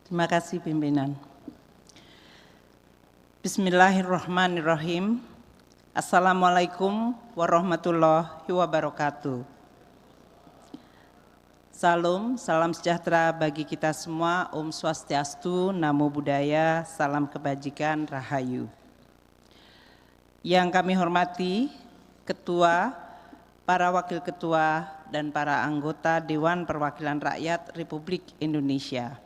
Terima kasih pimpinan. Bismillahirrahmanirrahim. Assalamualaikum warahmatullahi wabarakatuh. Salam sejahtera bagi kita semua. Om Swastiastu, Namo Buddhaya, salam kebajikan, Rahayu. Yang kami hormati Ketua, para Wakil Ketua, dan para anggota Dewan Perwakilan Rakyat Republik Indonesia.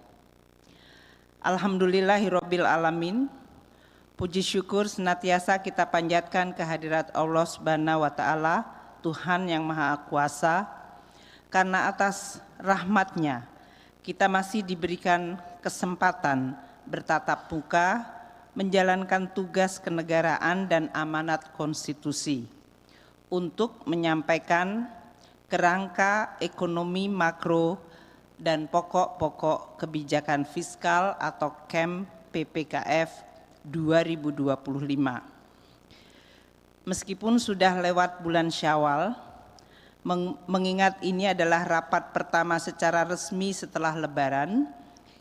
Alhamdulillahirabbil alamin. Puji syukur senantiasa kita panjatkan kehadirat Allah Subhanahu wa taala, Tuhan yang Maha Kuasa, karena atas rahmat-Nya kita masih diberikan kesempatan bertatap muka menjalankan tugas kenegaraan dan amanat konstitusi untuk menyampaikan kerangka ekonomi makro dan pokok-pokok kebijakan fiskal atau KEM PPKF 2025. Meskipun sudah lewat bulan Syawal, mengingat ini adalah rapat pertama secara resmi setelah Lebaran,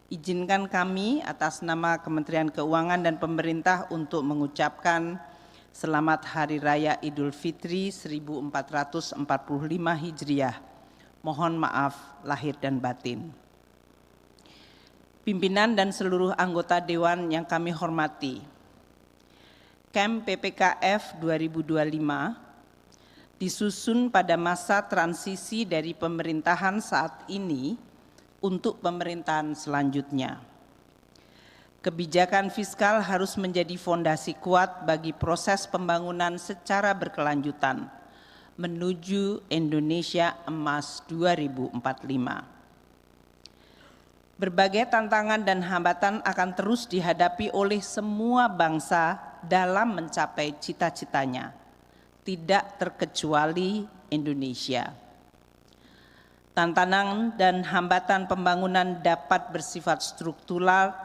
izinkan kami atas nama Kementerian Keuangan dan pemerintah untuk mengucapkan Selamat Hari Raya Idul Fitri 1445 Hijriah. Mohon maaf lahir dan batin. Pimpinan dan seluruh anggota Dewan yang kami hormati, KEM PPKF 2025 disusun pada masa transisi dari pemerintahan saat ini untuk pemerintahan selanjutnya. Kebijakan fiskal harus menjadi fondasi kuat bagi proses pembangunan secara berkelanjutan menuju Indonesia Emas 2045. Berbagai tantangan dan hambatan akan terus dihadapi oleh semua bangsa dalam mencapai cita-citanya, tidak terkecuali Indonesia. Tantangan dan hambatan pembangunan dapat bersifat struktural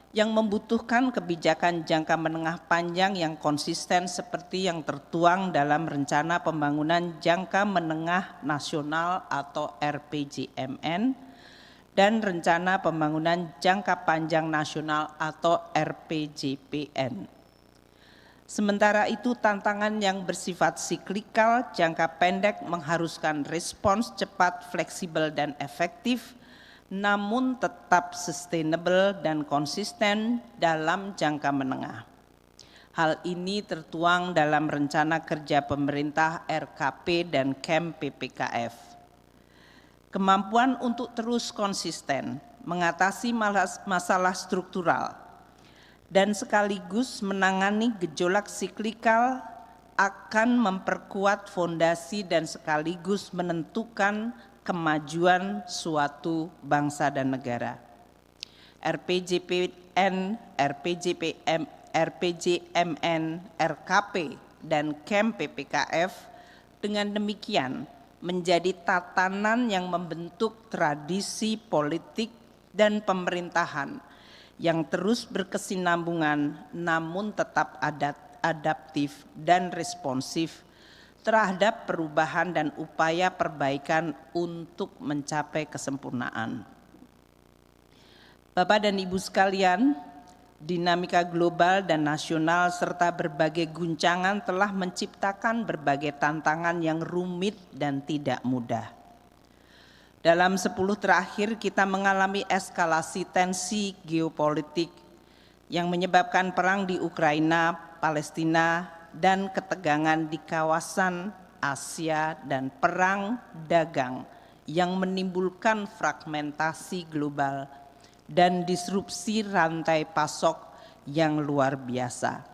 yang membutuhkan kebijakan jangka menengah panjang yang konsisten seperti yang tertuang dalam Rencana Pembangunan Jangka Menengah Nasional atau RPJMN dan Rencana Pembangunan Jangka Panjang Nasional atau RPJPN. Sementara itu tantangan yang bersifat siklikal jangka pendek mengharuskan respons cepat, fleksibel dan efektif, namun tetap sustainable dan konsisten dalam jangka menengah. Hal ini tertuang dalam Rencana Kerja Pemerintah RKP dan KEM PPKF. Kemampuan untuk terus konsisten mengatasi masalah struktural dan sekaligus menangani gejolak siklikal akan memperkuat fondasi dan sekaligus menentukan kemajuan suatu bangsa dan negara. RPJPN, RPJMN, RKP, dan KEM PPKF dengan demikian menjadi tatanan yang membentuk tradisi politik dan pemerintahan yang terus berkesinambungan namun tetap adaptif dan responsif terhadap perubahan dan upaya perbaikan untuk mencapai kesempurnaan. Bapak dan Ibu sekalian, dinamika global dan nasional serta berbagai guncangan telah menciptakan berbagai tantangan yang rumit dan tidak mudah. Dalam 10 terakhir kita mengalami eskalasi tensi geopolitik yang menyebabkan perang di Ukraina, Palestina, dan ketegangan di kawasan Asia dan perang dagang yang menimbulkan fragmentasi global dan disrupsi rantai pasok yang luar biasa.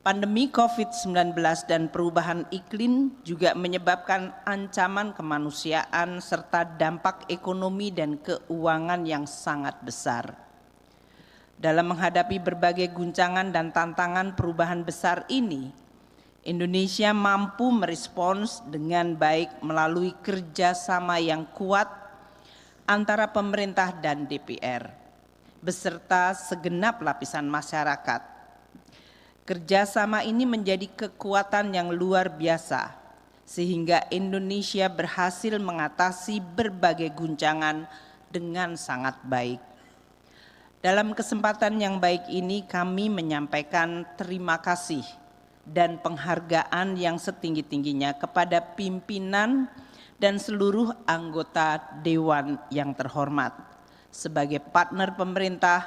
Pandemi COVID-19 dan perubahan iklim juga menyebabkan ancaman kemanusiaan serta dampak ekonomi dan keuangan yang sangat besar. Dalam menghadapi berbagai guncangan dan tantangan perubahan besar ini, Indonesia mampu merespons dengan baik melalui kerjasama yang kuat antara pemerintah dan DPR, beserta segenap lapisan masyarakat. Kerjasama ini menjadi kekuatan yang luar biasa, sehingga Indonesia berhasil mengatasi berbagai guncangan dengan sangat baik. Dalam kesempatan yang baik ini kami menyampaikan terima kasih dan penghargaan yang setinggi-tingginya kepada pimpinan dan seluruh anggota Dewan yang terhormat sebagai partner pemerintah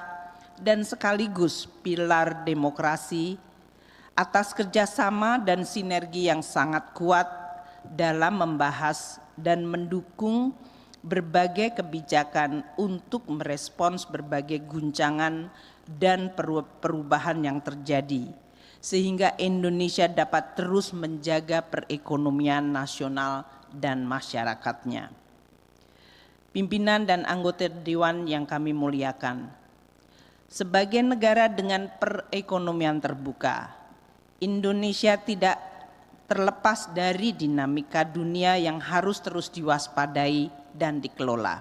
dan sekaligus pilar demokrasi atas kerjasama dan sinergi yang sangat kuat dalam membahas dan mendukung berbagai kebijakan untuk merespons berbagai guncangan dan perubahan yang terjadi, sehingga Indonesia dapat terus menjaga perekonomian nasional dan masyarakatnya. Pimpinan dan anggota Dewan yang kami muliakan, sebagai negara dengan perekonomian terbuka, Indonesia tidak terlepas dari dinamika dunia yang harus terus diwaspadai dan dikelola.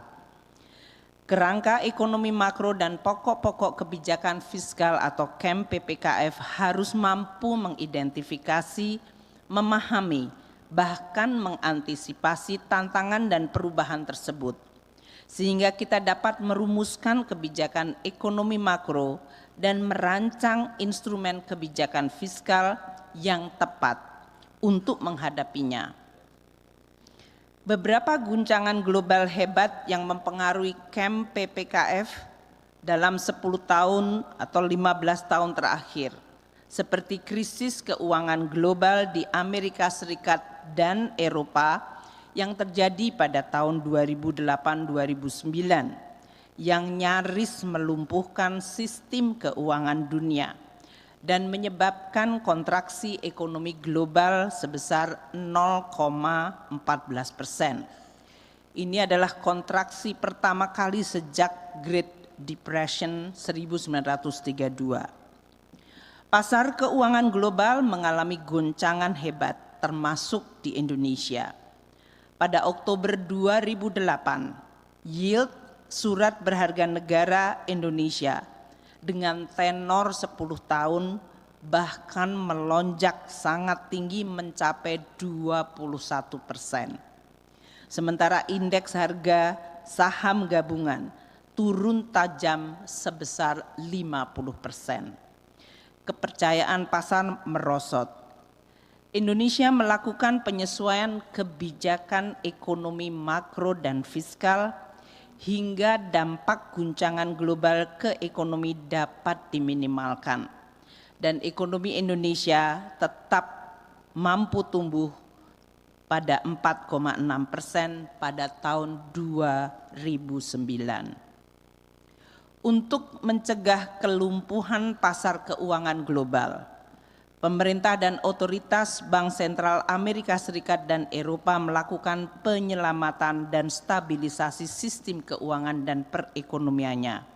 Kerangka ekonomi makro dan pokok-pokok kebijakan fiskal atau KEM PPKF harus mampu mengidentifikasi, memahami, bahkan mengantisipasi tantangan dan perubahan tersebut, sehingga kita dapat merumuskan kebijakan ekonomi makro dan merancang instrumen kebijakan fiskal yang tepat untuk menghadapinya. Beberapa guncangan global hebat yang mempengaruhi KEM PPKF dalam 10 tahun atau 15 tahun terakhir, seperti krisis keuangan global di Amerika Serikat dan Eropa yang terjadi pada tahun 2008-2009, yang nyaris melumpuhkan sistem keuangan dunia dan menyebabkan kontraksi ekonomi global sebesar 0,14%. Ini adalah kontraksi pertama kali sejak Great Depression 1932. Pasar keuangan global mengalami goncangan hebat, termasuk di Indonesia. Pada Oktober 2008, yield surat berharga negara Indonesia dengan tenor 10 tahun bahkan melonjak sangat tinggi mencapai 21%. Sementara indeks harga saham gabungan turun tajam sebesar 50%. Kepercayaan pasar merosot. Indonesia melakukan penyesuaian kebijakan ekonomi makro dan fiskal hingga dampak guncangan global ke ekonomi dapat diminimalkan dan ekonomi Indonesia tetap mampu tumbuh pada 4,6% pada tahun 2009. Untuk mencegah kelumpuhan pasar keuangan global, pemerintah dan otoritas Bank Sentral Amerika Serikat dan Eropa melakukan penyelamatan dan stabilisasi sistem keuangan dan perekonomiannya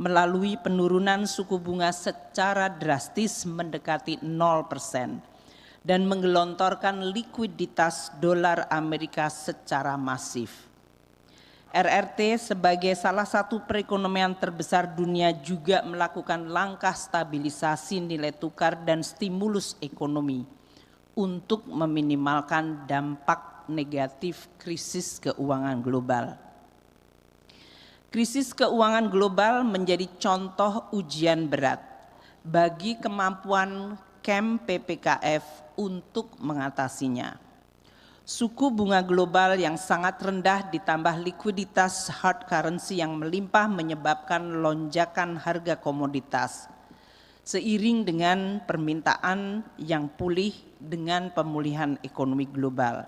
melalui penurunan suku bunga secara drastis mendekati 0% dan menggelontorkan likuiditas dolar Amerika secara masif. RRT sebagai salah satu perekonomian terbesar dunia juga melakukan langkah stabilisasi nilai tukar dan stimulus ekonomi untuk meminimalkan dampak negatif krisis keuangan global. Krisis keuangan global menjadi contoh ujian berat bagi kemampuan KEM PPKF untuk mengatasinya. Suku bunga global yang sangat rendah ditambah likuiditas hard currency yang melimpah menyebabkan lonjakan harga komoditas seiring dengan permintaan yang pulih dengan pemulihan ekonomi global.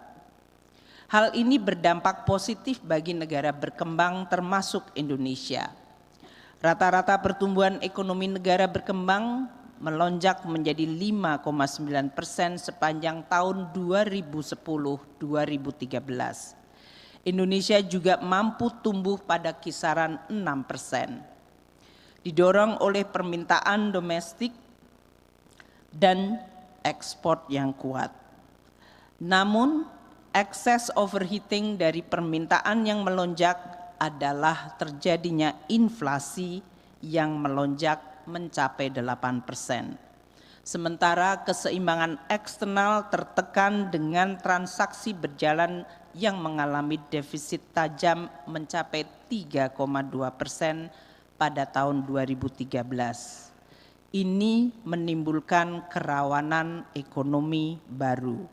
Hal ini berdampak positif bagi negara berkembang termasuk Indonesia. Rata-rata pertumbuhan ekonomi negara berkembang melonjak menjadi 5,9% sepanjang tahun 2010-2013. Indonesia juga mampu tumbuh pada kisaran 6%. Didorong oleh permintaan domestik dan ekspor yang kuat. Namun, excess overheating dari permintaan yang melonjak adalah terjadinya inflasi yang melonjak mencapai 8%. Sementara keseimbangan eksternal tertekan dengan transaksi berjalan yang mengalami defisit tajam mencapai 3,2% pada tahun 2013. Ini menimbulkan kerawanan ekonomi baru.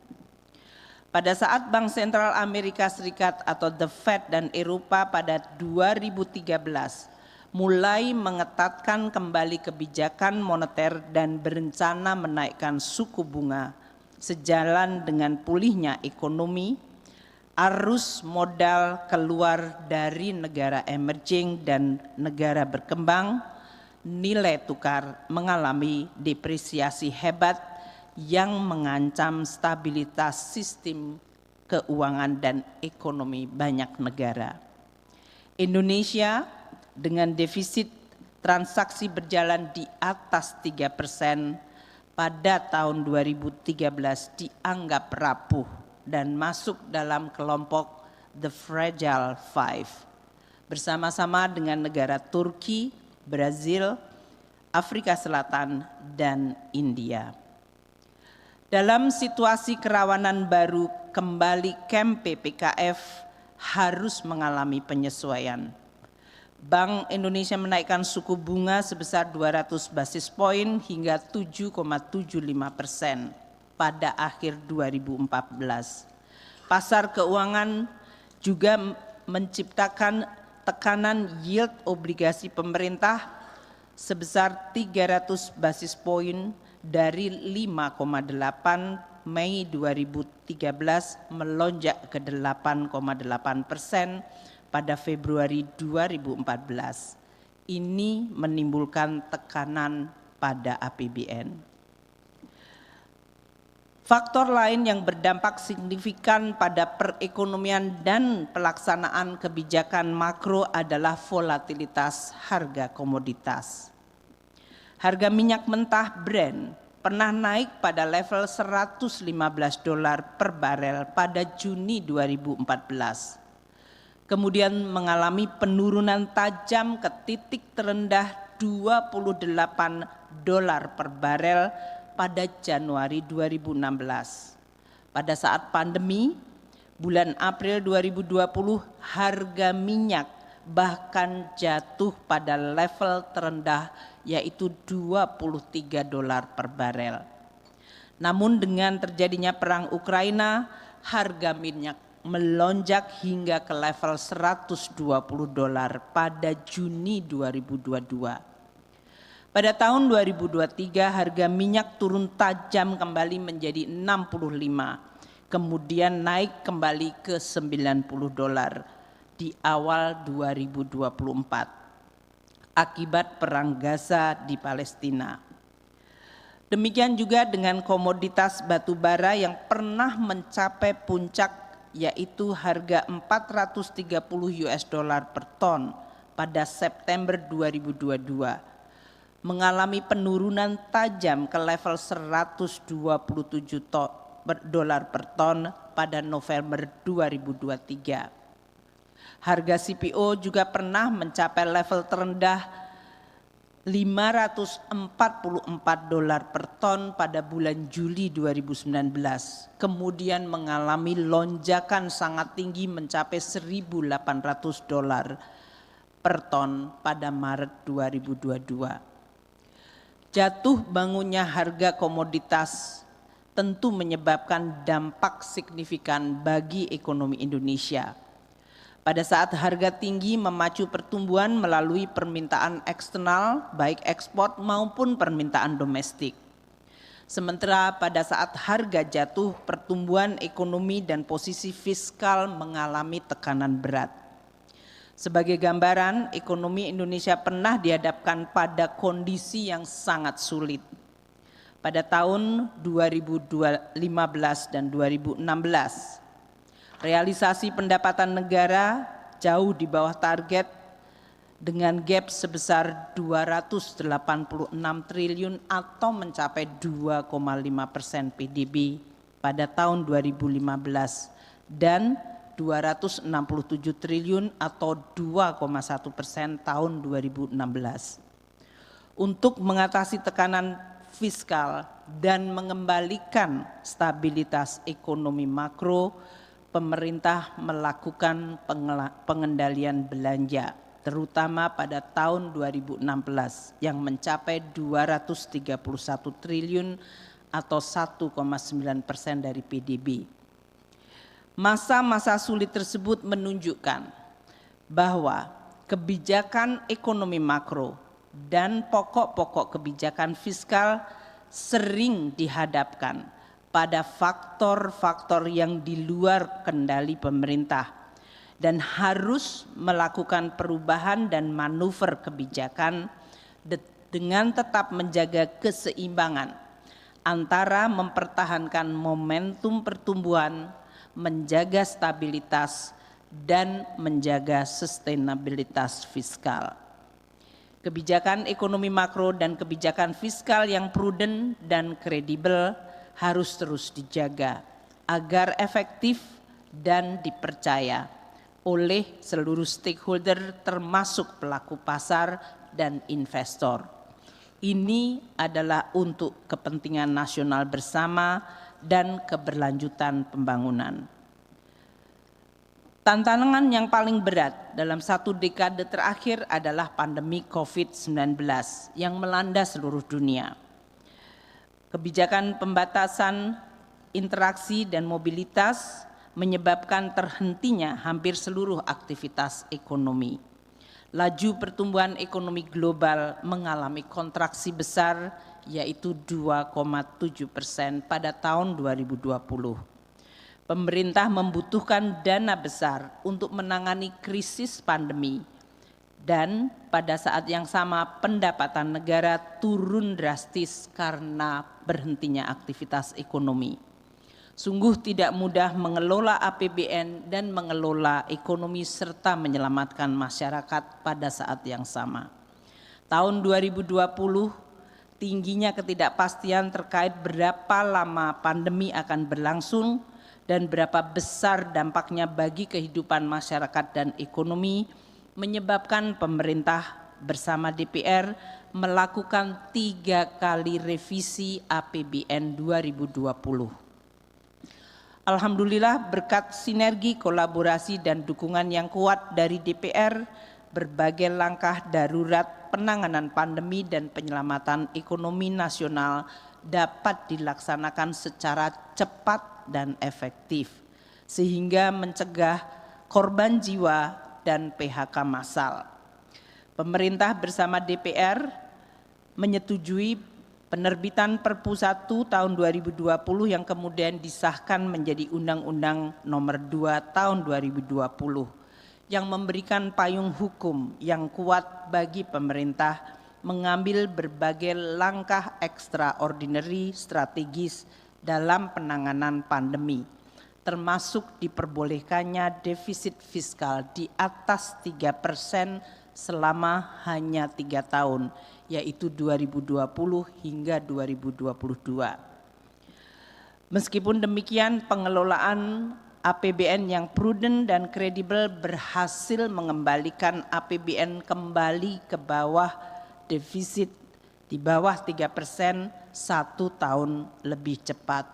Pada saat Bank Sentral Amerika Serikat atau The Fed dan Eropa pada 2013 mulai mengetatkan kembali kebijakan moneter dan berencana menaikkan suku bunga sejalan dengan pulihnya ekonomi, arus modal keluar dari negara emerging dan negara berkembang, nilai tukar mengalami depresiasi hebat yang mengancam stabilitas sistem keuangan dan ekonomi banyak negara. Indonesia dengan defisit transaksi berjalan di atas 3% pada tahun 2013 dianggap rapuh dan masuk dalam kelompok The Fragile Five bersama-sama dengan negara Turki, Brazil, Afrika Selatan, dan India. Dalam situasi kerawanan baru, kembali KEM PPKF harus mengalami penyesuaian. Bank Indonesia menaikkan suku bunga sebesar 200 basis poin hingga 7,75% pada akhir 2014. Pasar keuangan juga menciptakan tekanan yield obligasi pemerintah sebesar 300 basis poin dari 5,8 Mei 2013 melonjak ke 8,8% pada Februari 2014. Ini menimbulkan tekanan pada APBN. Faktor lain yang berdampak signifikan pada perekonomian dan pelaksanaan kebijakan makro adalah volatilitas harga komoditas. Harga minyak mentah Brent pernah naik pada level $115 per barel pada Juni 2014. Kemudian mengalami penurunan tajam ke titik terendah $28 per barel pada Januari 2016. Pada saat pandemi, bulan April 2020, harga minyak bahkan jatuh pada level terendah yaitu $23 per barel. Namun dengan terjadinya perang Ukraina, harga minyak melonjak hingga ke level $120 pada Juni 2022. Pada tahun 2023 harga minyak turun tajam kembali menjadi 65, kemudian naik kembali ke $90 di awal 2024 akibat perang Gaza di Palestina. Demikian juga dengan komoditas batu bara yang pernah mencapai puncak yaitu harga $430 per ton pada September 2022, mengalami penurunan tajam ke level $127 per ton pada November 2023. Harga CPO juga pernah mencapai level terendah $544 per ton pada bulan Juli 2019, kemudian mengalami lonjakan sangat tinggi mencapai $1.800 per ton pada Maret 2022. Jatuh bangunnya harga komoditas tentu menyebabkan dampak signifikan bagi ekonomi Indonesia. Pada saat harga tinggi memacu pertumbuhan melalui permintaan eksternal, baik ekspor maupun permintaan domestik. Sementara pada saat harga jatuh, pertumbuhan ekonomi dan posisi fiskal mengalami tekanan berat. Sebagai gambaran, ekonomi Indonesia pernah dihadapkan pada kondisi yang sangat sulit. Pada tahun 2015 dan 2016, realisasi pendapatan negara jauh di bawah target dengan gap sebesar 286 triliun atau mencapai 2,5% PDB pada tahun 2015 dan 267 triliun atau 2,1% tahun 2016. Untuk mengatasi tekanan fiskal dan mengembalikan stabilitas ekonomi makro, pemerintah melakukan pengendalian belanja, terutama pada tahun 2016 yang mencapai 231 triliun atau 1,9% dari PDB. Masa-masa sulit tersebut menunjukkan bahwa kebijakan ekonomi makro dan pokok-pokok kebijakan fiskal sering dihadapkan pada faktor-faktor yang di luar kendali pemerintah dan harus melakukan perubahan dan manuver kebijakan dengan tetap menjaga keseimbangan antara mempertahankan momentum pertumbuhan, menjaga stabilitas, dan menjaga sustainabilitas fiskal. Kebijakan ekonomi makro dan kebijakan fiskal yang prudent dan kredibel harus terus dijaga agar efektif dan dipercaya oleh seluruh stakeholder termasuk pelaku pasar dan investor. Ini adalah untuk kepentingan nasional bersama dan keberlanjutan pembangunan. Tantangan yang paling berat dalam satu dekade terakhir adalah pandemi COVID-19 yang melanda seluruh dunia. Kebijakan pembatasan interaksi dan mobilitas menyebabkan terhentinya hampir seluruh aktivitas ekonomi. Laju pertumbuhan ekonomi global mengalami kontraksi besar, yaitu 2,7% pada tahun 2020. Pemerintah membutuhkan dana besar untuk menangani krisis pandemi, dan pada saat yang sama pendapatan negara turun drastis karena berhentinya aktivitas ekonomi. Sungguh tidak mudah mengelola APBN dan mengelola ekonomi serta menyelamatkan masyarakat pada saat yang sama. Tahun 2020, tingginya ketidakpastian terkait berapa lama pandemi akan berlangsung dan berapa besar dampaknya bagi kehidupan masyarakat dan ekonomi menyebabkan pemerintah bersama DPR melakukan 3 kali revisi APBN 2020. Alhamdulillah berkat sinergi, kolaborasi dan dukungan yang kuat dari DPR, berbagai langkah darurat penanganan pandemi dan penyelamatan ekonomi nasional dapat dilaksanakan secara cepat dan efektif, sehingga mencegah korban jiwa dan PHK massal. Pemerintah bersama DPR menyetujui penerbitan Perpu 1 tahun 2020 yang kemudian disahkan menjadi Undang-Undang Nomor 2 tahun 2020 yang memberikan payung hukum yang kuat bagi pemerintah mengambil berbagai langkah ekstraordinary strategis dalam penanganan pandemi, termasuk diperbolehkannya defisit fiskal di atas 3% selama hanya 3 tahun, yaitu 2020 hingga 2022. Meskipun demikian, pengelolaan APBN yang prudent dan kredibel berhasil mengembalikan APBN kembali ke bawah defisit di bawah 3% 1 tahun lebih cepat.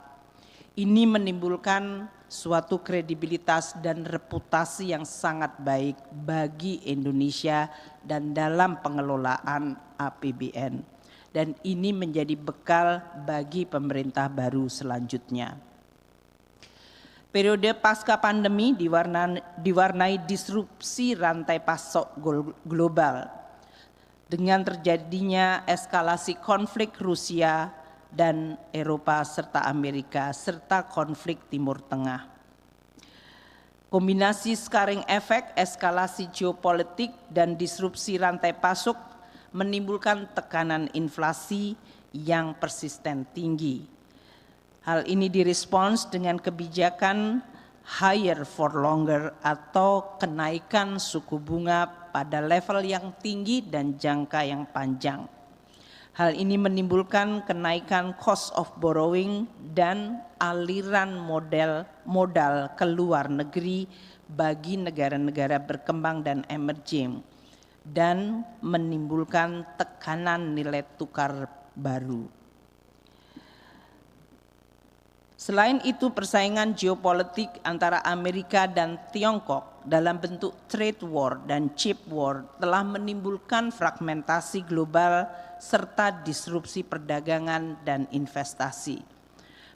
Ini menimbulkan suatu kredibilitas dan reputasi yang sangat baik bagi Indonesia dan dalam pengelolaan APBN. Dan ini menjadi bekal bagi pemerintah baru selanjutnya. Periode pasca pandemi diwarnai disrupsi rantai pasok global dengan terjadinya eskalasi konflik Rusia dan Eropa serta Amerika serta konflik Timur Tengah. Kombinasi scaring efek, eskalasi geopolitik dan disrupsi rantai pasok menimbulkan tekanan inflasi yang persisten tinggi. Hal ini direspons dengan kebijakan higher for longer atau kenaikan suku bunga pada level yang tinggi dan jangka yang panjang. Hal ini menimbulkan kenaikan cost of borrowing dan aliran modal ke luar negeri bagi negara-negara berkembang dan emerging, dan menimbulkan tekanan nilai tukar baru. Selain itu, persaingan geopolitik antara Amerika dan Tiongkok dalam bentuk trade war dan chip war telah menimbulkan fragmentasi global serta disrupsi perdagangan dan investasi.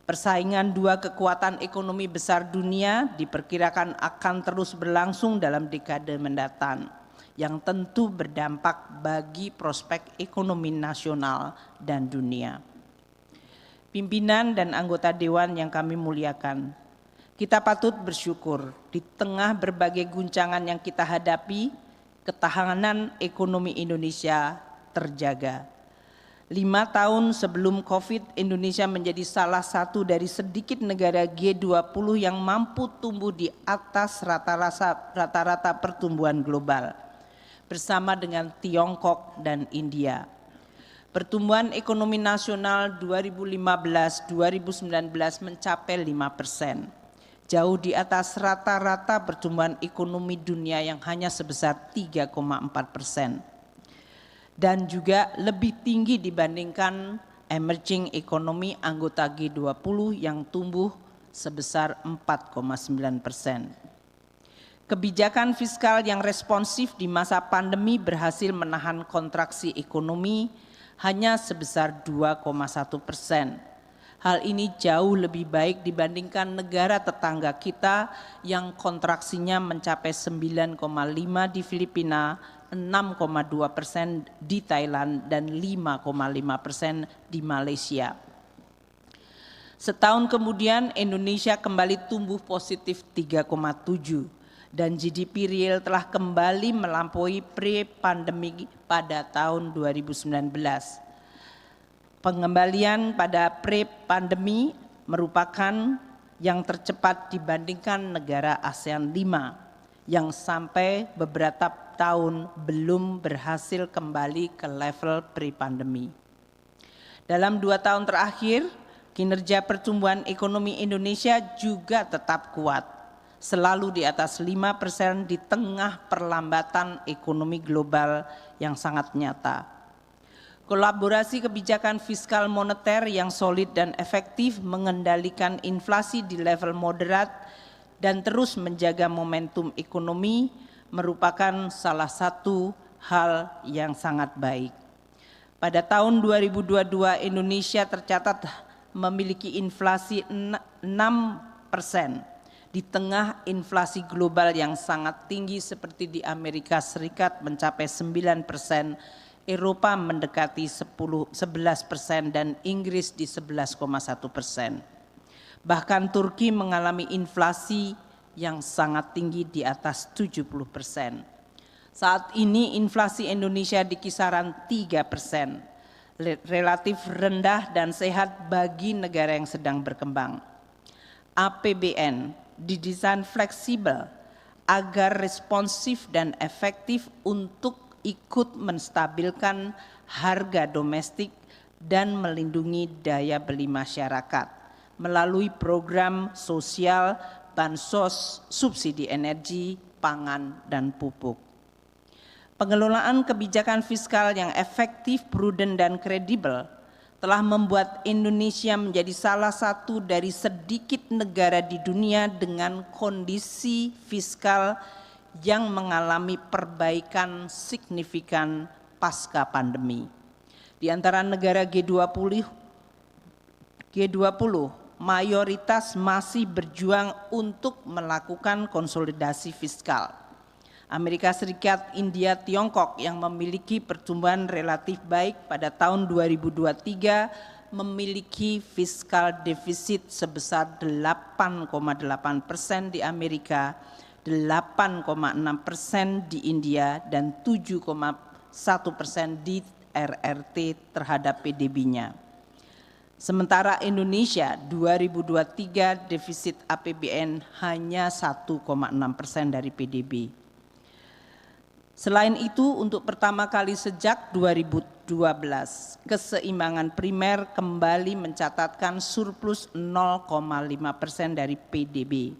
Persaingan dua kekuatan ekonomi besar dunia diperkirakan akan terus berlangsung dalam dekade mendatang, yang tentu berdampak bagi prospek ekonomi nasional dan dunia. Pimpinan dan anggota Dewan yang kami muliakan, kita patut bersyukur di tengah berbagai guncangan yang kita hadapi, ketahanan ekonomi Indonesia terjaga. 5 tahun sebelum COVID, Indonesia menjadi salah satu dari sedikit negara G20 yang mampu tumbuh di atas rata-rata pertumbuhan global, bersama dengan Tiongkok dan India. Pertumbuhan ekonomi nasional 2015-2019 mencapai 5%, jauh di atas rata-rata pertumbuhan ekonomi dunia yang hanya sebesar 3,4%, dan juga lebih tinggi dibandingkan emerging economy anggota G20 yang tumbuh sebesar 4,9%. Kebijakan fiskal yang responsif di masa pandemi berhasil menahan kontraksi ekonomi hanya sebesar 2,1%. Hal ini jauh lebih baik dibandingkan negara tetangga kita yang kontraksinya mencapai 9,5 di Filipina, 6,2% di Thailand, dan 5,5% di Malaysia. Setahun kemudian Indonesia kembali tumbuh positif 3,7 dan GDP real telah kembali melampaui pre-pandemi pada tahun 2019. Pengembalian pada pre-pandemi merupakan yang tercepat dibandingkan negara ASEAN 5 yang sampai beberapa tahun belum berhasil kembali ke level pre-pandemi. Dalam 2 tahun terakhir, kinerja pertumbuhan ekonomi Indonesia juga tetap kuat, selalu di atas 5% di tengah perlambatan ekonomi global yang sangat nyata. Kolaborasi kebijakan fiskal moneter yang solid dan efektif mengendalikan inflasi di level moderat dan terus menjaga momentum ekonomi merupakan salah satu hal yang sangat baik. Pada tahun 2022 Indonesia tercatat memiliki inflasi 6%. Di tengah inflasi global yang sangat tinggi seperti di Amerika Serikat mencapai 9%, Eropa mendekati 11% dan Inggris di 11,1%. Bahkan Turki mengalami inflasi yang sangat tinggi di atas 70%. Saat ini inflasi Indonesia di kisaran 3%, relatif rendah dan sehat bagi negara yang sedang berkembang. APBN didesain fleksibel agar responsif dan efektif untuk ikut menstabilkan harga domestik dan melindungi daya beli masyarakat melalui program sosial, bansos, subsidi energi, pangan, dan pupuk. Pengelolaan kebijakan fiskal yang efektif, prudent, dan kredibel telah membuat Indonesia menjadi salah satu dari sedikit negara di dunia dengan kondisi fiskal yang mengalami perbaikan signifikan pasca pandemi. Di antara negara G20, mayoritas masih berjuang untuk melakukan konsolidasi fiskal. Amerika Serikat, India, Tiongkok yang memiliki pertumbuhan relatif baik pada tahun 2023 memiliki fiskal defisit sebesar 8,8% di Amerika, 8,6% di India, dan 7,1% di RRT terhadap PDB-nya. Sementara Indonesia 2023 defisit APBN hanya 1,6% dari PDB. Selain itu, untuk pertama kali sejak 2012, keseimbangan primer kembali mencatatkan surplus 0,5% dari PDB.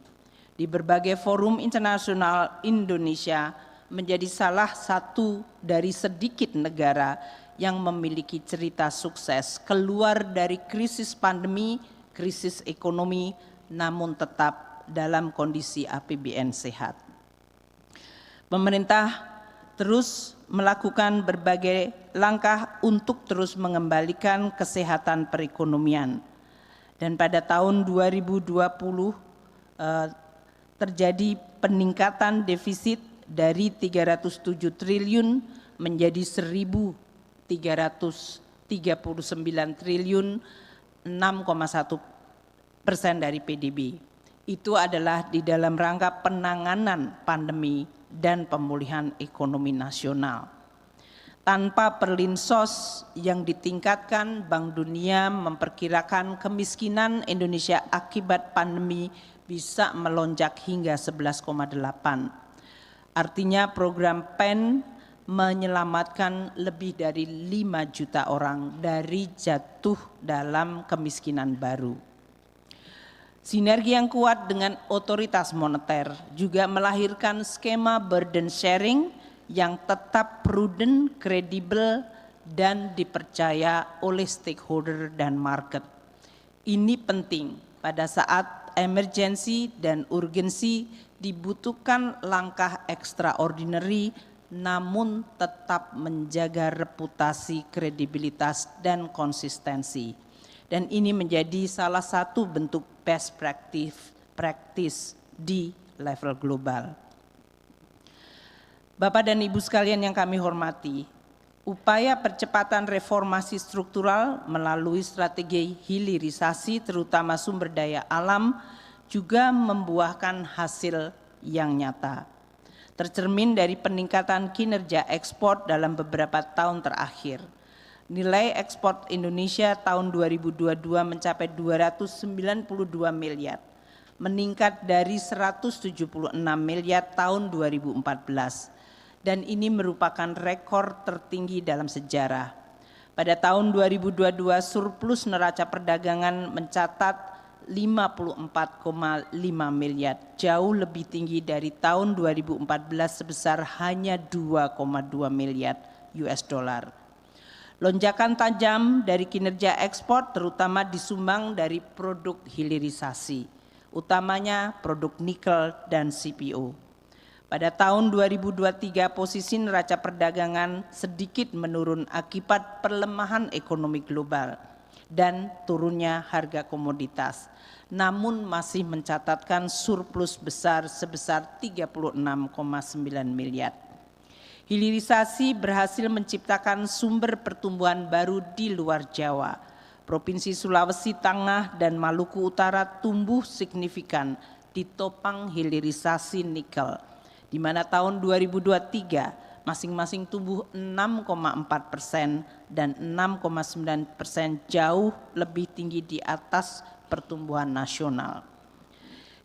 Di berbagai forum internasional, Indonesia menjadi salah satu dari sedikit negara yang memiliki cerita sukses keluar dari krisis pandemi krisis ekonomi namun tetap dalam kondisi APBN sehat. Pemerintah terus melakukan berbagai langkah untuk terus mengembalikan kesehatan perekonomian. Dan pada tahun 2020 terjadi peningkatan defisit dari 307 triliun menjadi 1.339 triliun, 6,1% dari PDB. Itu adalah di dalam rangka penanganan pandemi dan pemulihan ekonomi nasional. Tanpa perlinsos yang ditingkatkan, Bank Dunia memperkirakan kemiskinan Indonesia akibat pandemi bisa melonjak hingga 11,8. Artinya program PEN menyelamatkan lebih dari 5 juta orang dari jatuh dalam kemiskinan baru. Sinergi yang kuat dengan otoritas moneter juga melahirkan skema burden sharing yang tetap prudent, kredibel, dan dipercaya oleh stakeholder dan market. Ini penting pada saat emergensi dan urgensi dibutuhkan langkah extraordinary namun tetap menjaga reputasi, kredibilitas, dan konsistensi. Dan ini menjadi salah satu bentuk best practice di level global. Bapak dan Ibu sekalian yang kami hormati, upaya percepatan reformasi struktural melalui strategi hilirisasi terutama sumber daya alam juga membuahkan hasil yang nyata. Tercermin dari peningkatan kinerja ekspor dalam beberapa tahun terakhir. Nilai ekspor Indonesia tahun 2022 mencapai 292 miliar, meningkat dari 176 miliar tahun 2014. Dan ini merupakan rekor tertinggi dalam sejarah. Pada tahun 2022 surplus neraca perdagangan mencatat 54,5 miliar, jauh lebih tinggi dari tahun 2014 sebesar hanya 2,2 miliar US dollar. Lonjakan tajam dari kinerja ekspor terutama disumbang dari produk hilirisasi, utamanya produk nikel dan CPO. Pada tahun 2023 posisi neraca perdagangan sedikit menurun akibat pelemahan ekonomi global dan turunnya harga komoditas, namun masih mencatatkan surplus besar sebesar 36,9 miliar. Hilirisasi berhasil menciptakan sumber pertumbuhan baru di luar Jawa. Provinsi Sulawesi Tengah dan Maluku Utara tumbuh signifikan ditopang hilirisasi nikel, di mana tahun 2023 masing-masing tumbuh 6,4% dan 6,9%, jauh lebih tinggi di atas pertumbuhan nasional.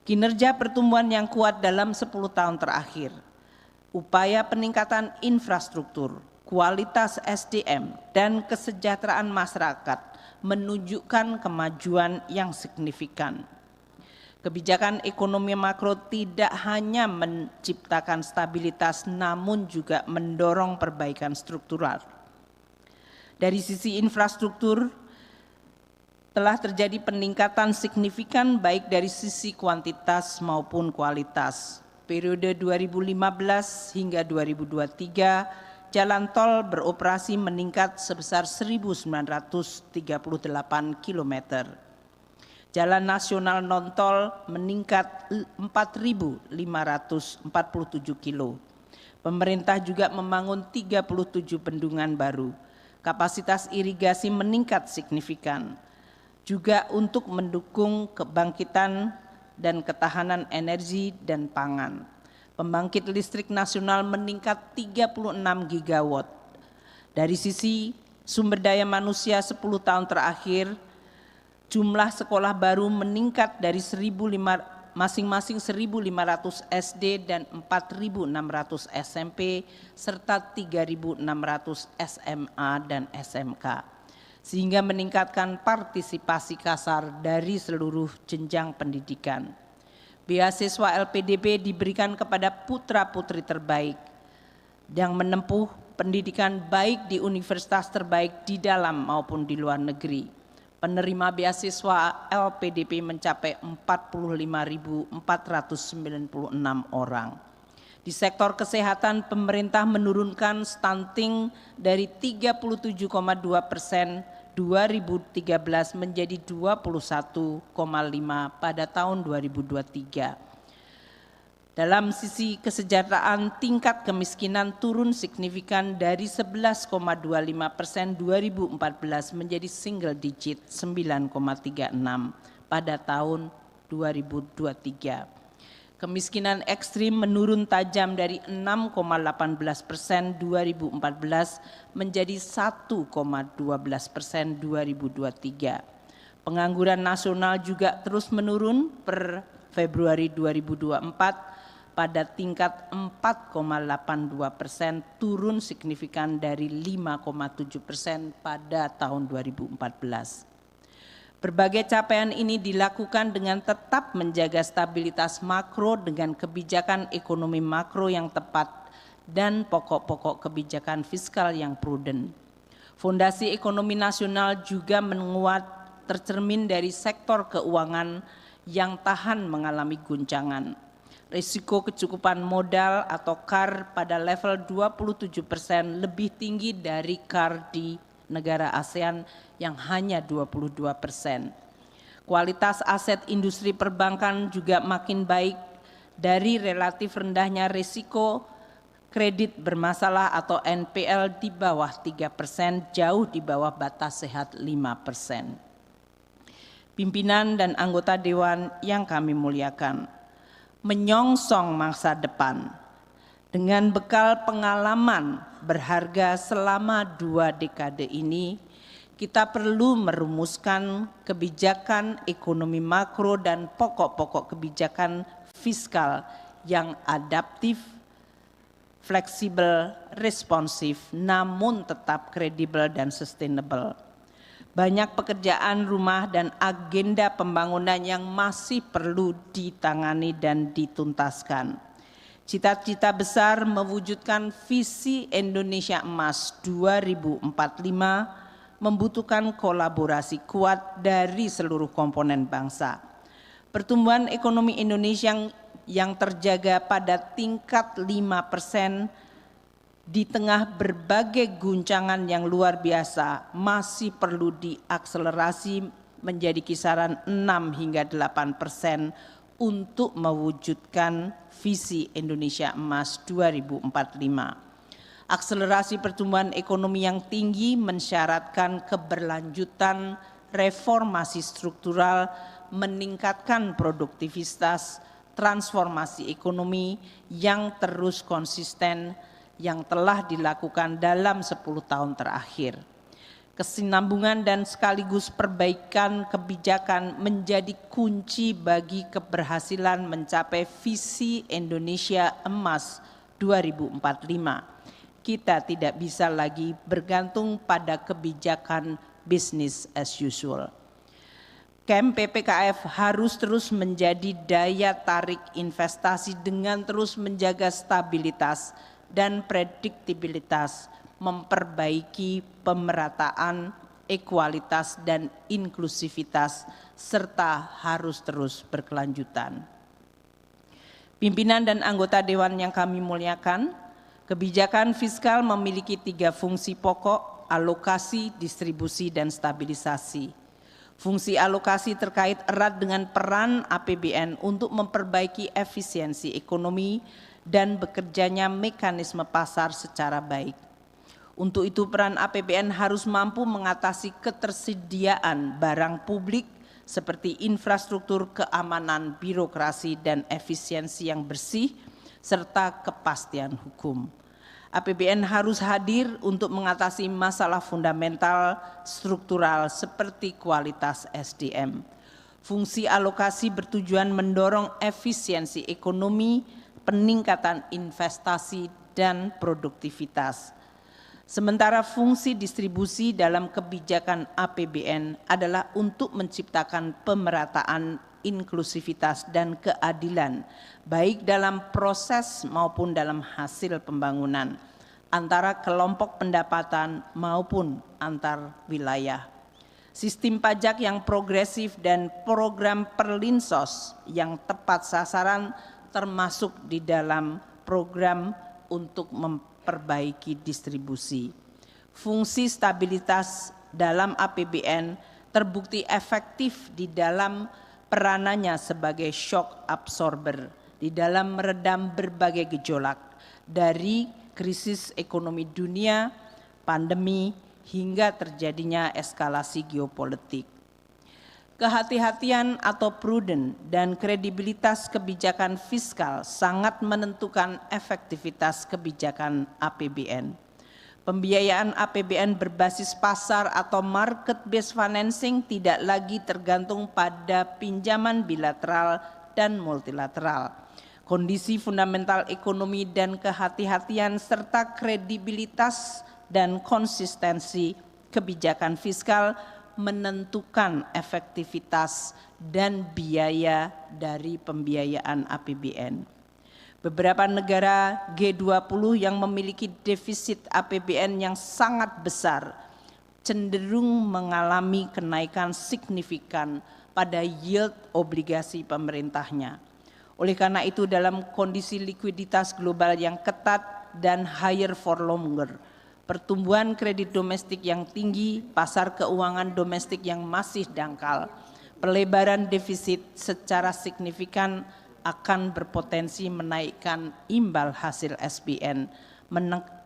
Kinerja pertumbuhan yang kuat dalam 10 tahun terakhir. Upaya peningkatan infrastruktur, kualitas SDM, dan kesejahteraan masyarakat menunjukkan kemajuan yang signifikan. Kebijakan ekonomi makro tidak hanya menciptakan stabilitas, namun juga mendorong perbaikan struktural. Dari sisi infrastruktur, telah terjadi peningkatan signifikan baik dari sisi kuantitas maupun kualitas. Periode 2015 hingga 2023, jalan tol beroperasi meningkat sebesar 1.938 km. Jalan nasional non-tol meningkat 4.547 kilo. Pemerintah juga membangun 37 bendungan baru. Kapasitas irigasi meningkat signifikan. Juga untuk mendukung kebangkitan dan ketahanan energi dan pangan. Pembangkit listrik nasional meningkat 36 gigawatt. Dari sisi sumber daya manusia 10 tahun terakhir, jumlah sekolah baru meningkat dari masing-masing 1.500 SD dan 4.600 SMP serta 3.600 SMA dan SMK, sehingga meningkatkan partisipasi kasar dari seluruh jenjang pendidikan. Beasiswa LPDP diberikan kepada putra-putri terbaik yang menempuh pendidikan baik di universitas terbaik di dalam maupun di luar negeri. Penerima beasiswa LPDP mencapai 45.496 orang. Di sektor kesehatan, pemerintah menurunkan stunting dari 37,2% 2013 menjadi 21,5% pada tahun 2023. Dalam sisi kesejahteraan, tingkat kemiskinan turun signifikan dari 11,25% 2014 menjadi single digit 9,36 pada tahun 2023. Kemiskinan ekstrim menurun tajam dari 6,18% 2014 menjadi 1,12% 2023. Pengangguran nasional juga terus menurun per Februari 2024 pada tingkat 4,82%, turun signifikan dari 5,7% pada tahun 2014. Berbagai capaian ini dilakukan dengan tetap menjaga stabilitas makro dengan kebijakan ekonomi makro yang tepat dan pokok-pokok kebijakan fiskal yang prudent. Fondasi ekonomi nasional juga menguat tercermin dari sektor keuangan yang tahan mengalami guncangan. Risiko kecukupan modal atau KAR pada level 27% lebih tinggi dari KAR di negara ASEAN yang hanya 22%. Kualitas aset industri perbankan juga makin baik dari relatif rendahnya risiko kredit bermasalah atau NPL di bawah 3%, jauh di bawah batas sehat 5%. Pimpinan dan anggota Dewan yang kami muliakan, menyongsong masa depan dengan bekal pengalaman berharga selama 2 dekade ini, kita perlu merumuskan kebijakan ekonomi makro dan pokok-pokok kebijakan fiskal yang adaptif, fleksibel, responsif, namun tetap kredibel dan sustainable. Banyak pekerjaan rumah dan agenda pembangunan yang masih perlu ditangani dan dituntaskan. Cita-cita besar mewujudkan visi Indonesia Emas 2045 membutuhkan kolaborasi kuat dari seluruh komponen bangsa. Pertumbuhan ekonomi Indonesia yang terjaga pada tingkat 5% di tengah berbagai guncangan yang luar biasa masih perlu diakselerasi menjadi kisaran 6 hingga 8% untuk mewujudkan visi Indonesia Emas 2045. Akselerasi pertumbuhan ekonomi yang tinggi mensyaratkan keberlanjutan reformasi struktural, meningkatkan produktivitas, transformasi ekonomi yang terus konsisten yang telah dilakukan dalam 10 tahun terakhir. Kesinambungan dan sekaligus perbaikan kebijakan menjadi kunci bagi keberhasilan mencapai visi Indonesia Emas 2045. Kita tidak bisa lagi bergantung pada kebijakan business as usual. Camp PPKF harus terus menjadi daya tarik investasi dengan terus menjaga stabilitas dan prediktibilitas, memperbaiki pemerataan, ekualitas dan inklusivitas, serta harus terus berkelanjutan. Pimpinan dan anggota Dewan yang kami muliakan, kebijakan fiskal memiliki 3 fungsi pokok: alokasi, distribusi, dan stabilisasi. Fungsi alokasi terkait erat dengan peran APBN untuk memperbaiki efisiensi ekonomi dan bekerjanya mekanisme pasar secara baik. Untuk itu peran APBN harus mampu mengatasi ketersediaan barang publik seperti infrastruktur, keamanan, birokrasi, dan efisiensi yang bersih, serta kepastian hukum. APBN harus hadir untuk mengatasi masalah fundamental struktural seperti kualitas SDM. Fungsi alokasi bertujuan mendorong efisiensi ekonomi, peningkatan investasi dan produktivitas. Sementara fungsi distribusi dalam kebijakan APBN adalah untuk menciptakan pemerataan, inklusivitas dan keadilan, baik dalam proses maupun dalam hasil pembangunan, antara kelompok pendapatan maupun antar wilayah. sistem pajak yang progresif dan program perlinsos yang tepat sasaran termasuk di dalam program untuk memperbaiki distribusi. Fungsi stabilitas dalam APBN terbukti efektif di dalam peranannya sebagai shock absorber di dalam meredam berbagai gejolak dari krisis ekonomi dunia, pandemi, hingga terjadinya eskalasi geopolitik. Kehati-hatian atau prudent dan kredibilitas kebijakan fiskal sangat menentukan efektivitas kebijakan APBN. Pembiayaan APBN berbasis pasar atau market-based financing tidak lagi tergantung pada pinjaman bilateral dan multilateral. Kondisi fundamental ekonomi dan kehati-hatian serta kredibilitas dan konsistensi kebijakan fiskal menentukan efektivitas dan biaya dari pembiayaan APBN. Beberapa negara G20 yang memiliki defisit APBN yang sangat besar cenderung mengalami kenaikan signifikan pada yield obligasi pemerintahnya. Oleh karena itu, dalam kondisi likuiditas global yang ketat dan higher for longer, pertumbuhan kredit domestik yang tinggi, pasar keuangan domestik yang masih dangkal, pelebaran defisit secara signifikan akan berpotensi menaikkan imbal hasil SBN,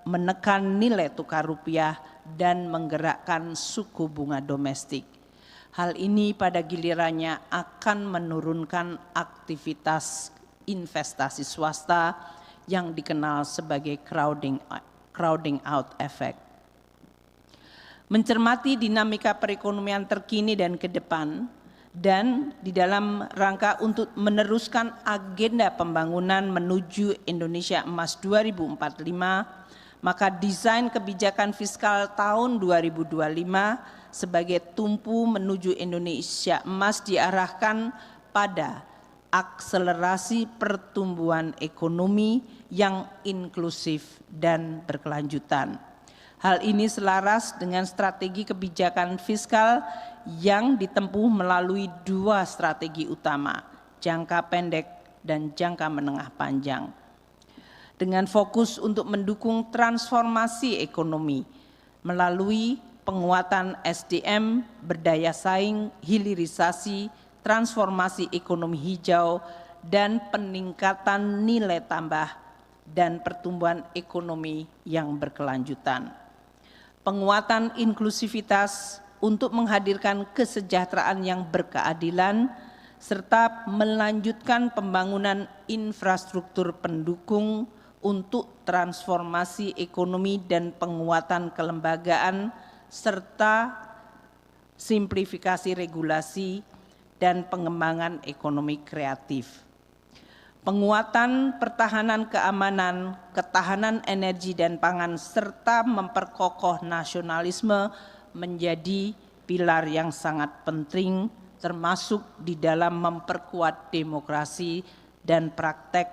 menekan nilai tukar rupiah, dan menggerakkan suku bunga domestik. Hal ini pada gilirannya akan menurunkan aktivitas investasi swasta yang dikenal sebagai crowding out effect. Mencermati dinamika perekonomian terkini dan ke depan, dan di dalam rangka untuk meneruskan agenda pembangunan menuju Indonesia Emas 2045, maka desain kebijakan fiskal tahun 2025 sebagai tumpu menuju Indonesia Emas diarahkan pada akselerasi pertumbuhan ekonomi yang inklusif dan berkelanjutan. Hal ini selaras dengan strategi kebijakan fiskal yang ditempuh melalui dua strategi utama, jangka pendek dan jangka menengah panjang. Dengan fokus untuk mendukung transformasi ekonomi melalui penguatan SDM, berdaya saing, hilirisasi, transformasi ekonomi hijau, dan peningkatan nilai tambah dan pertumbuhan ekonomi yang berkelanjutan. Penguatan inklusivitas untuk menghadirkan kesejahteraan yang berkeadilan, serta melanjutkan pembangunan infrastruktur pendukung untuk transformasi ekonomi dan penguatan kelembagaan, serta simplifikasi regulasi dan pengembangan ekonomi kreatif. Penguatan pertahanan keamanan, ketahanan energi dan pangan, serta memperkokoh nasionalisme menjadi pilar yang sangat penting, termasuk di dalam memperkuat demokrasi dan praktek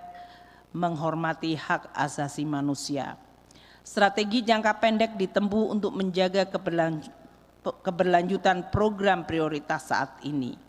menghormati hak asasi manusia. Strategi jangka pendek ditempuh untuk menjaga keberlanjutan program prioritas saat ini.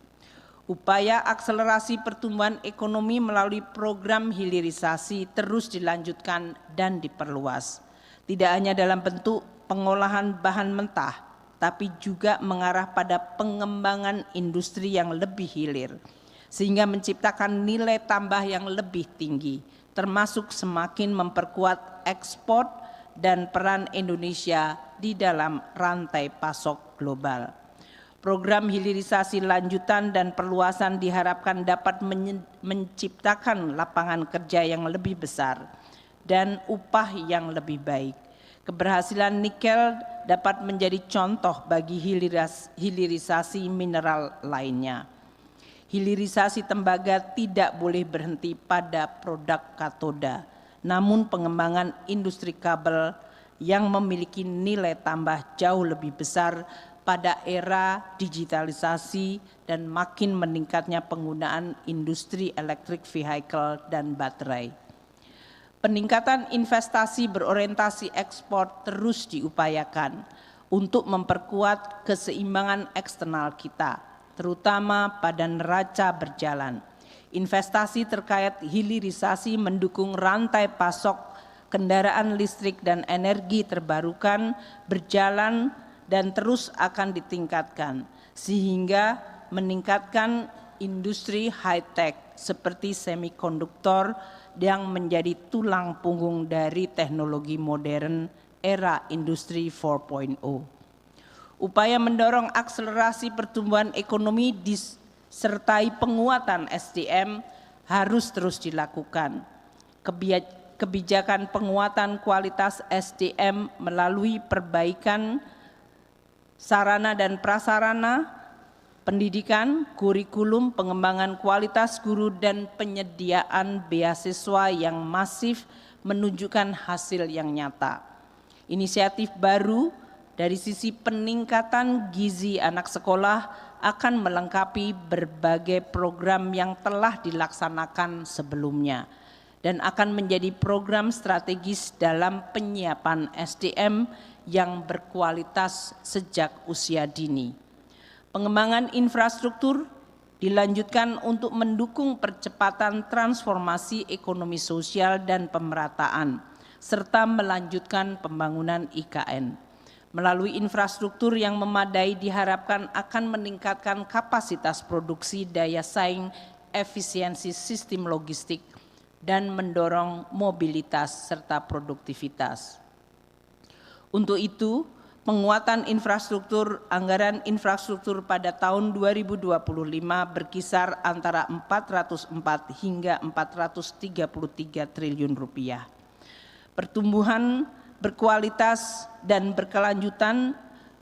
Upaya akselerasi pertumbuhan ekonomi melalui program hilirisasi terus dilanjutkan dan diperluas. Tidak hanya dalam bentuk pengolahan bahan mentah, tapi juga mengarah pada pengembangan industri yang lebih hilir, sehingga menciptakan nilai tambah yang lebih tinggi, termasuk semakin memperkuat ekspor dan peran Indonesia di dalam rantai pasok global. Program hilirisasi lanjutan dan perluasan diharapkan dapat menciptakan lapangan kerja yang lebih besar dan upah yang lebih baik. Keberhasilan nikel dapat menjadi contoh bagi hilirisasi mineral lainnya. Hilirisasi tembaga tidak boleh berhenti pada produk katoda, namun pengembangan industri kabel yang memiliki nilai tambah jauh lebih besar pada era digitalisasi dan makin meningkatnya penggunaan industri electric vehicle dan baterai. Peningkatan investasi berorientasi ekspor terus diupayakan untuk memperkuat keseimbangan eksternal kita, terutama pada neraca berjalan. Investasi terkait hilirisasi mendukung rantai pasok kendaraan listrik dan energi terbarukan berjalan dan terus akan ditingkatkan, sehingga meningkatkan industri high-tech seperti semikonduktor yang menjadi tulang punggung dari teknologi modern era industri 4.0. Upaya mendorong akselerasi pertumbuhan ekonomi disertai penguatan SDM harus terus dilakukan. Kebijakan penguatan kualitas SDM melalui perbaikan sarana dan prasarana, pendidikan, kurikulum, pengembangan kualitas guru, dan penyediaan beasiswa yang masif menunjukkan hasil yang nyata. Inisiatif baru dari sisi peningkatan gizi anak sekolah akan melengkapi berbagai program yang telah dilaksanakan sebelumnya dan akan menjadi program strategis dalam penyiapan SDM yang berkualitas sejak usia dini. Pengembangan infrastruktur dilanjutkan untuk mendukung percepatan transformasi ekonomi sosial dan pemerataan, serta melanjutkan pembangunan IKN. Melalui infrastruktur yang memadai diharapkan akan meningkatkan kapasitas produksi, daya saing, efisiensi sistem logistik, dan mendorong mobilitas serta produktivitas. Untuk itu, penguatan infrastruktur, anggaran infrastruktur pada tahun 2025 berkisar antara 404 hingga 433 triliun rupiah. Pertumbuhan berkualitas dan berkelanjutan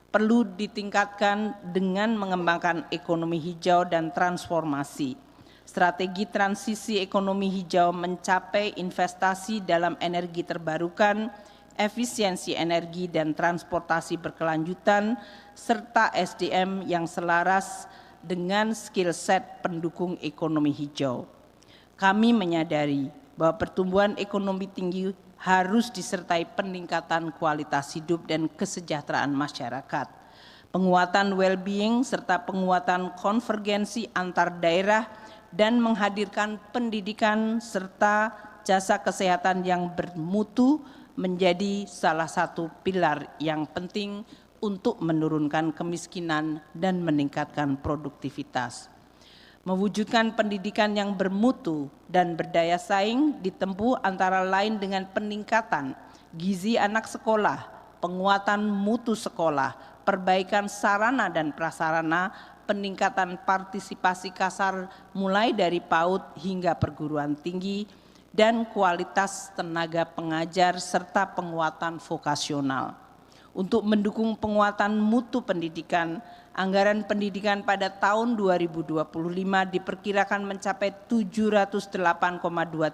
perlu ditingkatkan dengan mengembangkan ekonomi hijau dan transformasi. Strategi transisi ekonomi hijau mencapai investasi dalam energi terbarukan, efisiensi energi dan transportasi berkelanjutan, serta SDM yang selaras dengan skill set pendukung ekonomi hijau. Kami menyadari bahwa pertumbuhan ekonomi tinggi harus disertai peningkatan kualitas hidup dan kesejahteraan masyarakat, penguatan well-being serta penguatan konvergensi antar daerah dan menghadirkan pendidikan serta jasa kesehatan yang bermutu menjadi salah satu pilar yang penting untuk menurunkan kemiskinan dan meningkatkan produktivitas. Mewujudkan pendidikan yang bermutu dan berdaya saing ditempuh antara lain dengan peningkatan gizi anak sekolah, penguatan mutu sekolah, perbaikan sarana dan prasarana, peningkatan partisipasi kasar mulai dari PAUD hingga perguruan tinggi, dan kualitas tenaga pengajar serta penguatan vokasional. Untuk mendukung penguatan mutu pendidikan, anggaran pendidikan pada tahun 2025 diperkirakan mencapai 708,2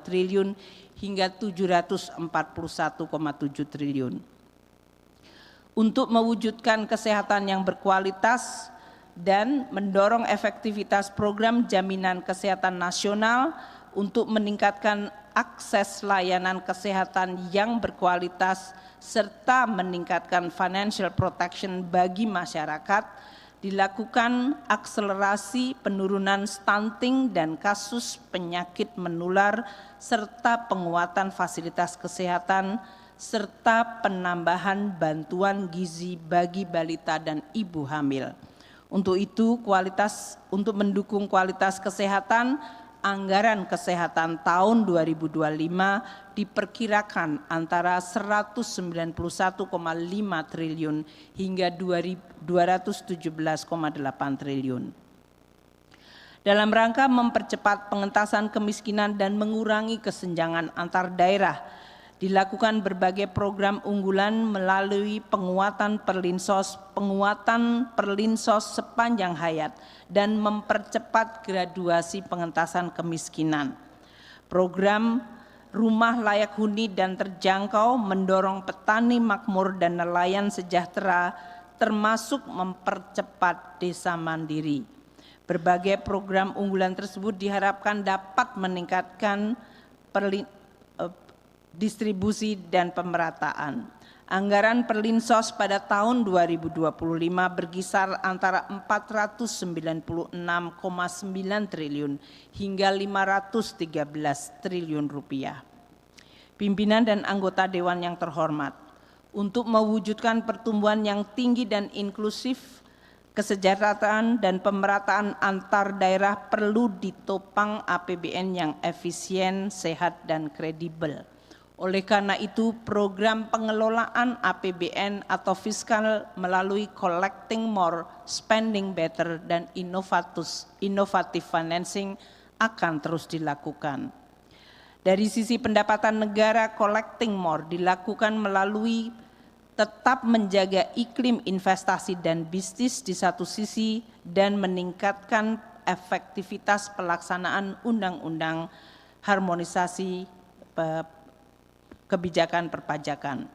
triliun hingga 741,7 triliun. Untuk mewujudkan kesehatan yang berkualitas dan mendorong efektivitas program jaminan kesehatan nasional untuk meningkatkan akses layanan kesehatan yang berkualitas serta meningkatkan financial protection bagi masyarakat, dilakukan akselerasi penurunan stunting dan kasus penyakit menular serta penguatan fasilitas kesehatan serta penambahan bantuan gizi bagi balita dan ibu hamil. Untuk itu, untuk mendukung kualitas kesehatan, anggaran kesehatan tahun 2025 diperkirakan antara 191,5 triliun hingga 217,8 triliun. Dalam rangka mempercepat pengentasan kemiskinan dan mengurangi kesenjangan antar daerah, dilakukan berbagai program unggulan melalui penguatan perlinsos sepanjang hayat dan mempercepat graduasi pengentasan kemiskinan. Program rumah layak huni dan terjangkau mendorong petani makmur dan nelayan sejahtera, termasuk mempercepat desa mandiri. Berbagai program unggulan tersebut diharapkan dapat meningkatkan distribusi dan pemerataan. Anggaran Perlinsos pada tahun 2025 berkisar antara 496,9 triliun hingga 513 triliun rupiah. Pimpinan dan anggota Dewan yang terhormat, untuk mewujudkan pertumbuhan yang tinggi dan inklusif, kesejahteraan dan pemerataan antar daerah perlu ditopang APBN yang efisien, sehat, dan kredibel. Oleh karena itu, program pengelolaan APBN atau fiskal melalui collecting more, spending better, dan innovative financing akan terus dilakukan. Dari sisi pendapatan negara, collecting more dilakukan melalui tetap menjaga iklim investasi dan bisnis di satu sisi dan meningkatkan efektivitas pelaksanaan undang-undang harmonisasi kebijakan perpajakan.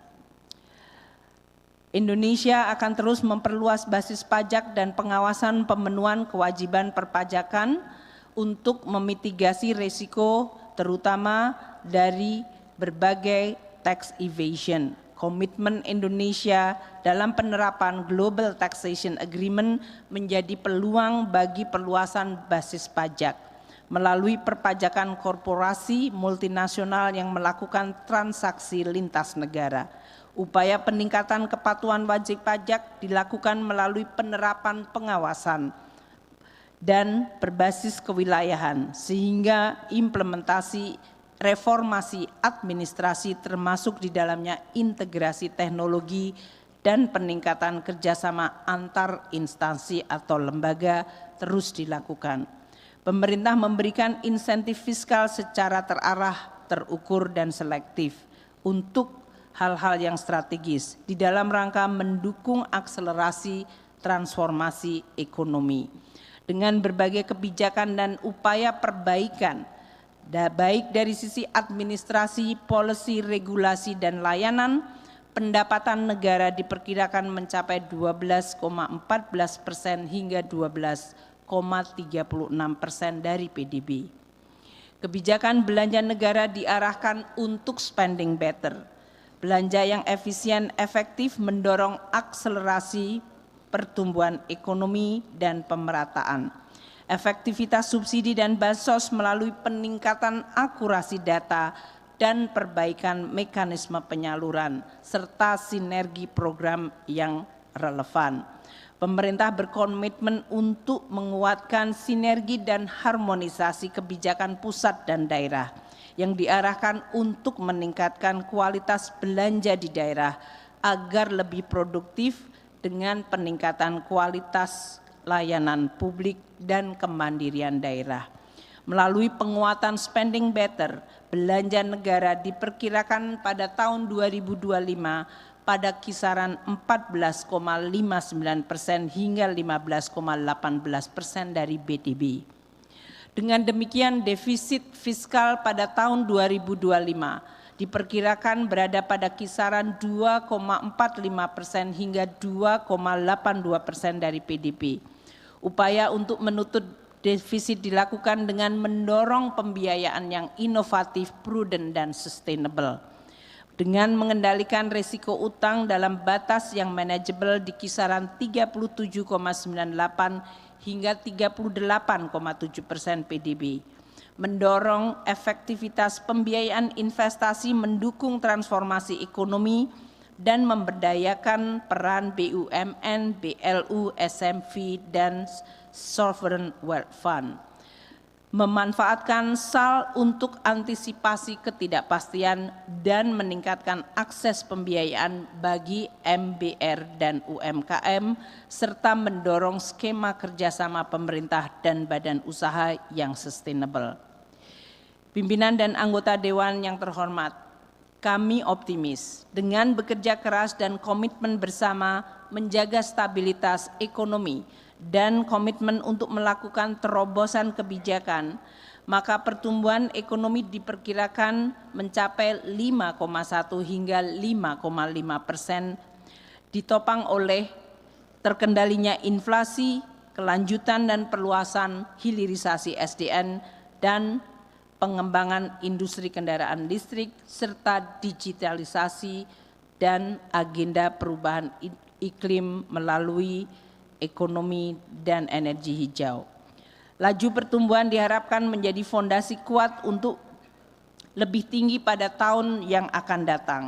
Indonesia akan terus memperluas basis pajak dan pengawasan pemenuhan kewajiban perpajakan untuk memitigasi risiko terutama dari berbagai tax evasion. Komitmen Indonesia dalam penerapan Global Taxation Agreement menjadi peluang bagi perluasan basis pajak melalui perpajakan korporasi multinasional yang melakukan transaksi lintas negara. Upaya peningkatan kepatuhan wajib pajak dilakukan melalui penerapan pengawasan dan berbasis kewilayahan, sehingga implementasi reformasi administrasi termasuk di dalamnya integrasi teknologi dan peningkatan kerjasama antar instansi atau lembaga terus dilakukan. Pemerintah memberikan insentif fiskal secara terarah, terukur, dan selektif untuk hal-hal yang strategis di dalam rangka mendukung akselerasi transformasi ekonomi. Dengan berbagai kebijakan dan upaya perbaikan, baik dari sisi administrasi, policy, regulasi, dan layanan, pendapatan negara diperkirakan mencapai 12,14% hingga 12,36% dari PDB. Kebijakan belanja negara diarahkan untuk spending better. Belanja yang efisien efektif mendorong akselerasi pertumbuhan ekonomi dan pemerataan. Efektivitas subsidi dan bansos melalui peningkatan akurasi data dan perbaikan mekanisme penyaluran serta sinergi program yang relevan. Pemerintah berkomitmen untuk menguatkan sinergi dan harmonisasi kebijakan pusat dan daerah yang diarahkan untuk meningkatkan kualitas belanja di daerah agar lebih produktif dengan peningkatan kualitas layanan publik dan kemandirian daerah. Melalui penguatan spending better, belanja negara diperkirakan pada tahun 2025 pada kisaran 14,59% hingga 15,18% dari PDB. Dengan demikian, defisit fiskal pada tahun 2025 diperkirakan berada pada kisaran 2,45% hingga 2,82% dari PDB. Upaya untuk menutup defisit dilakukan dengan mendorong pembiayaan yang inovatif, prudent, dan sustainable. Dengan mengendalikan risiko utang dalam batas yang manajeble di kisaran 37,98 hingga 38,7% PDB. Mendorong efektivitas pembiayaan investasi mendukung transformasi ekonomi dan memberdayakan peran BUMN, BLU, SMV, dan Sovereign Wealth Fund. Memanfaatkan SAL untuk antisipasi ketidakpastian dan meningkatkan akses pembiayaan bagi MBR dan UMKM, serta mendorong skema kerjasama pemerintah dan badan usaha yang sustainable. Pimpinan dan anggota Dewan yang terhormat, kami optimis dengan bekerja keras dan komitmen bersama menjaga stabilitas ekonomi dan komitmen untuk melakukan terobosan kebijakan, maka pertumbuhan ekonomi diperkirakan mencapai 5,1 hingga 5,5%, ditopang oleh terkendalinya inflasi, kelanjutan dan perluasan hilirisasi SDN, dan pengembangan industri kendaraan listrik serta digitalisasi dan agenda perubahan iklim melalui ekonomi dan energi hijau. Laju pertumbuhan diharapkan menjadi fondasi kuat untuk lebih tinggi pada tahun yang akan datang.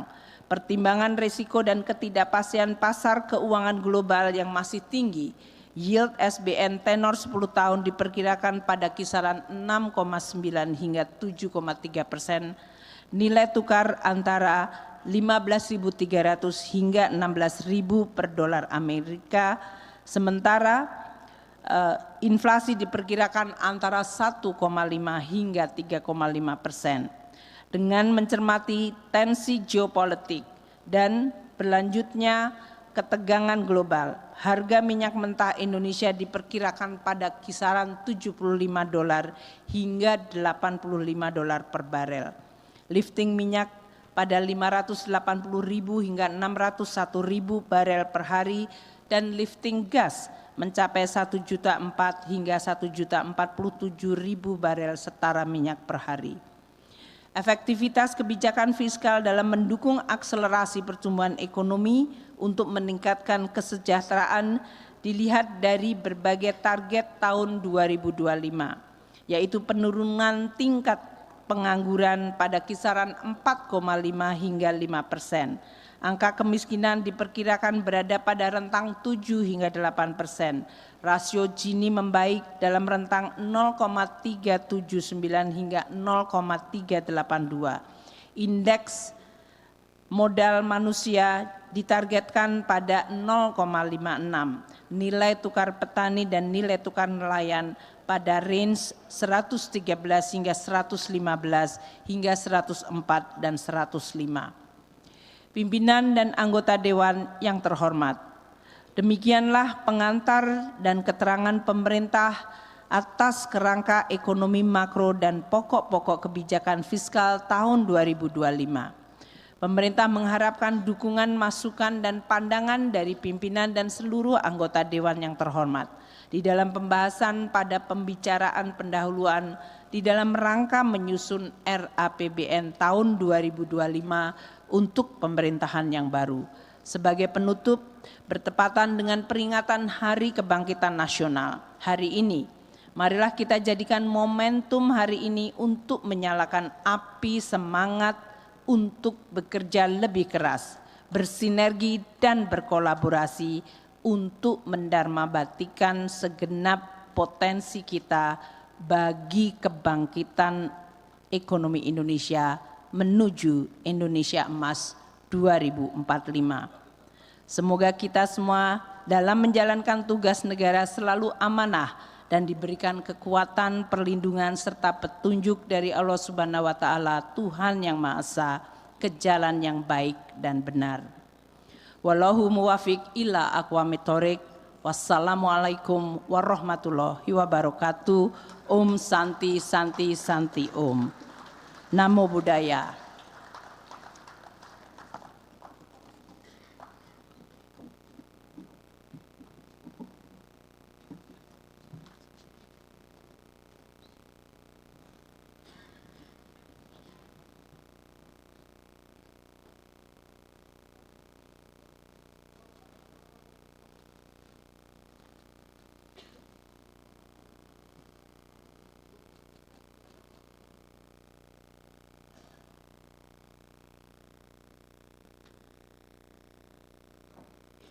Pertimbangan risiko dan ketidakpastian pasar keuangan global yang masih tinggi, yield SBN tenor 10 tahun diperkirakan pada kisaran 6,9 hingga 7,3%, nilai tukar antara 15.300 hingga 16.000 per dolar Amerika, sementara inflasi diperkirakan antara 1,5 hingga 3,5%. Dengan mencermati tensi geopolitik dan berlanjutnya ketegangan global, harga minyak mentah Indonesia diperkirakan pada kisaran $75 hingga $85 per barel. Lifting minyak pada 580.000 hingga 601.000 barel per hari dan lifting gas mencapai 1.4 hingga 1.047.000 barel setara minyak per hari. Efektivitas kebijakan fiskal dalam mendukung akselerasi pertumbuhan ekonomi untuk meningkatkan kesejahteraan dilihat dari berbagai target tahun 2025, yaitu penurunan tingkat pengangguran pada kisaran 4,5 hingga 5%. Angka kemiskinan diperkirakan berada pada rentang 7 hingga 8%. Rasio Gini membaik dalam rentang 0,379 hingga 0,382. Indeks modal manusia ditargetkan pada 0,56. Nilai tukar petani dan nilai tukar nelayan pada range 113 hingga 115 hingga 104 dan 105. Pimpinan dan anggota Dewan yang terhormat, demikianlah pengantar dan keterangan pemerintah atas kerangka ekonomi makro dan pokok-pokok kebijakan fiskal tahun 2025. Pemerintah mengharapkan dukungan, masukan, dan pandangan dari pimpinan dan seluruh anggota Dewan yang terhormat di dalam pembahasan pada pembicaraan pendahuluan di dalam rangka menyusun RAPBN tahun 2025 untuk pemerintahan yang baru. Sebagai penutup, bertepatan dengan peringatan Hari Kebangkitan Nasional hari ini, marilah kita jadikan momentum hari ini untuk menyalakan api semangat untuk bekerja lebih keras, bersinergi dan berkolaborasi untuk mendarmabatikan segenap potensi kita bagi kebangkitan ekonomi Indonesia menuju Indonesia Emas 2045. Semoga kita semua dalam menjalankan tugas negara selalu amanah dan diberikan kekuatan, perlindungan serta petunjuk dari Allah Subhanahu wa taala, Tuhan yang Maha Esa, ke jalan yang baik dan benar. Wallahu muwafiq ila aqwamit thoriq. Wassalamualaikum warahmatullahi wabarakatuh. Om Santi Santi Santi Om. Namo Buddhaya.